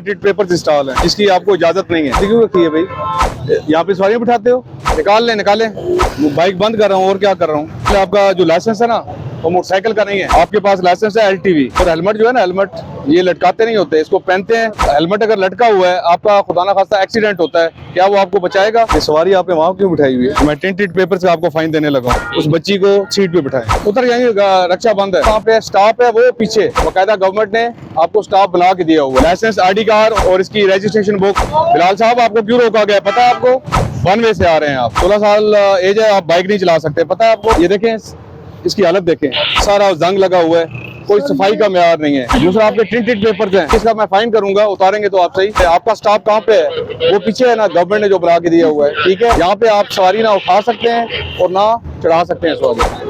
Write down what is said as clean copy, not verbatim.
Tinted paper install है, इसकी आपको इजाजत नहीं है। क्यों रखी है भाई? यहाँ पे सवारियां बिठाते हो? निकाले। बाइक बंद कर रहा हूँ और क्या कर रहा हूँ। आपका जो लाइसेंस है ना वो मोटरसाइकिल का नहीं है, आपके पास लाइसेंस है LTV। और हेलमेट जो है ना, हेलमेट ये लटकाते नहीं होते, इसको पहनते हैं। हेलमेट अगर लटका हुआ है, आपका खुदा ना खास्ता एक्सीडेंट होता है, क्या वो आपको बचाएगा? ये सवारी आपने वहाँ क्यों बिठाई हुई है? मैं टिंटेड पेपर से आपको फाइन देने लगा हूँ। उस बच्ची को सीट पे बिठाए, उतर जाएंगे, रक्षा बंद है। वहाँ पे स्टॉप है वो पीछे, बाकायदा गवर्नमेंट ने आपको स्टॉप बना के दिया हुआ है। लाइसेंस, ID कार्ड और इसकी रजिस्ट्रेशन बुक। बिलाल साहब, आपको क्यों रोका गया पता है आपको? 1 वे से आ रहे हैं आप, 16 साल एज है, आप बाइक नहीं चला सकते, पता है आपको? ये देखें, इसकी हालत देखें, सारा जंग लगा हुआ है, कोई सफाई का म्यार नहीं है। दूसरा, आपके टिंटेड पेपर्स हैं, इसका मैं फाइन करूंगा, उतारेंगे तो आप सही। आपका स्टाफ कहाँ पे है? वो पीछे है ना, गवर्नमेंट ने जो बना के दिया हुआ है, ठीक है। यहाँ पे आप सवारी ना उठा सकते हैं और ना चढ़ा सकते हैं सवारी।